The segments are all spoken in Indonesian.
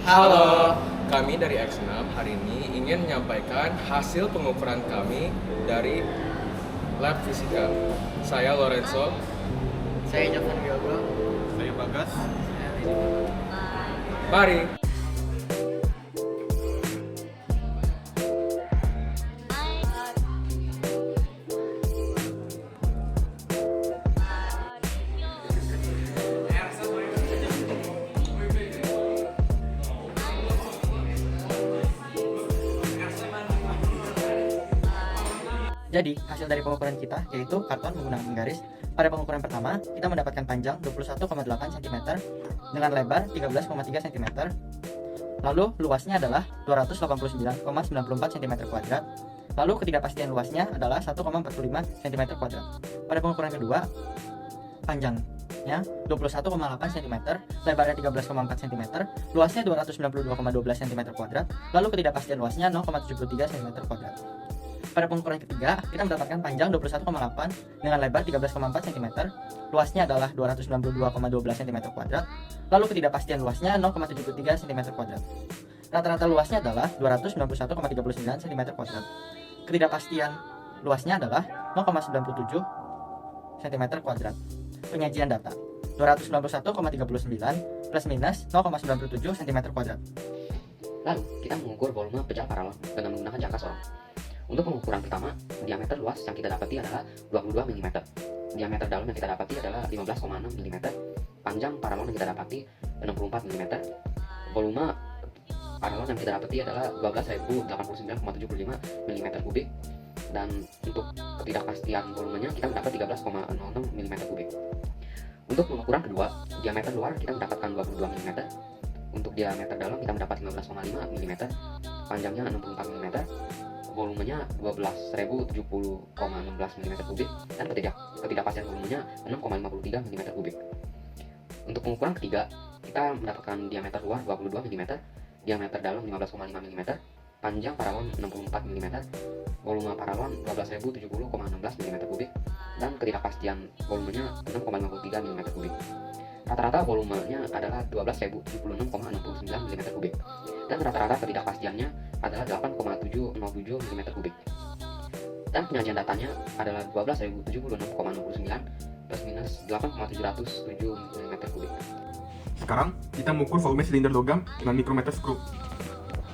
Halo, kami dari X6 hari ini ingin menyampaikan hasil pengukuran kami dari lab fisika. Saya Lorenzo. Saya Jovan Yogo. Saya Bagas. Mari. Jadi, hasil dari pengukuran kita yaitu karton menggunakan garis. Pada pengukuran pertama, kita mendapatkan panjang 21,8 cm dengan lebar 13,3 cm. Lalu luasnya adalah 289,94 cm kuadrat. Lalu ketidakpastian luasnya adalah 1,45 cm kuadrat. Pada pengukuran kedua, panjangnya 21,8 cm, lebarnya 13,4 cm, luasnya 292,12 cm kuadrat. Lalu ketidakpastian luasnya 0,73 cm kuadrat. Pada pengukuran ketiga, kita mendapatkan panjang 21,8 dengan lebar 13,4 cm, luasnya adalah 292,12 cm kuadrat, lalu ketidakpastian luasnya 0,73 cm kuadrat. Rata-rata luasnya adalah 291,39 cm kuadrat. Ketidakpastian luasnya adalah 0,97 cm kuadrat. Penyajian data 291,39 plus minus 0,97 cm kuadrat. Lalu, kita mengukur volume pecah paralon dengan menggunakan jangka sorong. Untuk pengukuran pertama, diameter luas yang kita dapati adalah 22 mm. Diameter dalam yang kita dapati adalah 15,6 mm. Panjang paralon yang kita dapati 64 mm. Volume paralon yang kita dapati adalah 12.089,75 mm kubik. Dan untuk ketidakpastian volumenya kita mendapat 13,06 mm kubik. Untuk pengukuran kedua, diameter luar kita mendapatkan 22 mm. Untuk diameter dalam kita mendapat 15,5 mm. Panjangnya 64 mm. Volumenya 12.070,16 mm kubik dan ketidakpastian volumenya 6,53 mm kubik. Untuk pengukuran ketiga, kita mendapatkan diameter luar 22 mm, diameter dalam 15,5 mm, panjang paralon 64 mm, volume paralon 12.070,16 mm kubik dan ketidakpastian volumenya 6,53 mm kubik. Rata-rata volumenya adalah 12.076,69 mm kubik dan rata-rata ketidakpastiannya adalah 8,707 mm kubik. Dan penyajian datanya adalah 12.076,69 plus minus 8,707 mm kubik. Sekarang kita mengukur volume silinder logam dengan mikrometer skru.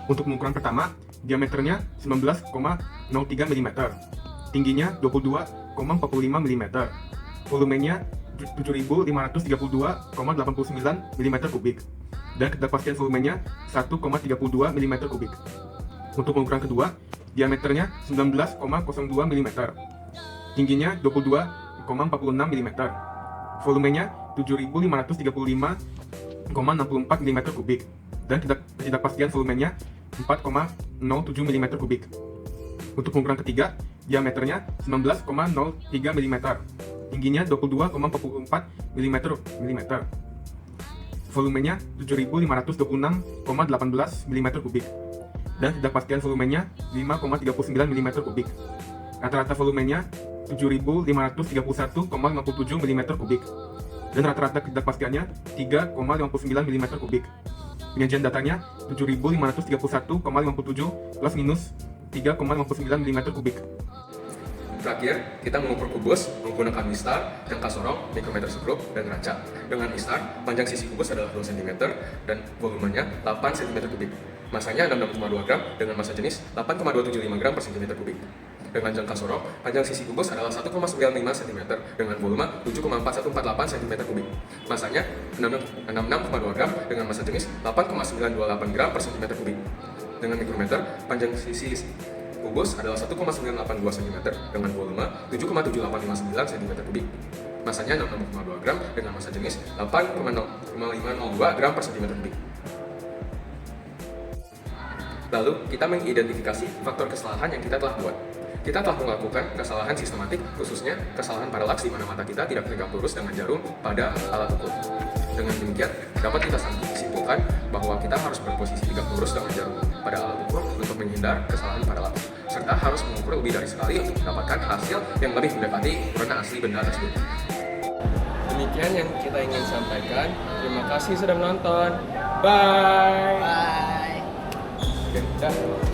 Untuk pengukuran pertama, diameternya 19,03 mm, tingginya 22,45 mm, volumenya 7.532,89 mm kubik dan ketidakpastian volumenya 1,32 mm kubik. Untuk pengukuran kedua, diameternya 19,02 mm, tingginya 22,46 mm, volumenya 7.535,64 mm kubik dan ketidakpastian volumenya 4,07 mm kubik. Untuk pengukuran ketiga, diameternya 19,03 mm, tingginya 22,44 mm, volumenya 7.526,18 mm kubik dan ketidakpastian volumenya 5,39 mm kubik. Rata-rata volumenya 7.531,57 mm kubik dan rata-rata ketidakpastiannya 3,59 mm kubik. Penyajian datanya 7.531,57 plus minus 3,59 mm kubik. Terakhir, kita mengukur kubus menggunakan mistar, jangka sorong, mikrometer skru, dan raca. Dengan mistar, panjang sisi kubus adalah 2 cm dan volumenya 8 cm kubik. Masanya 66,2 gram dengan massa jenis 8,275 gram per cm kubik. Dengan jangka sorong, panjang sisi kubus adalah 1,95 cm dengan volume 7,4148 cm kubik. Masanya 66,2 gram dengan massa jenis 8,928 gram per cm kubik. Dengan mikrometer, panjang sisi kubus adalah 1,982 cm dengan volume 7,7859 cm kubik. Masanya 66,2 gram dengan massa jenis 8,0502 gram per cm kubik. Lalu, kita mengidentifikasi faktor kesalahan yang kita telah buat. Kita telah melakukan kesalahan sistematik, khususnya kesalahan paralaks di mana mata kita tidak tegak lurus dengan jarum pada alat ukur. Dengan demikian, dapat kita simpulkan bahwa kita harus berposisi tegak lurus dengan jarum pada alat ukur untuk menghindar kesalahan paralaks, serta harus mengukur lebih dari sekali untuk mendapatkan hasil yang lebih mendekati ukuran asli benda tersebut. Demikian yang kita ingin sampaikan. Terima kasih sudah menonton. Bye! Dah.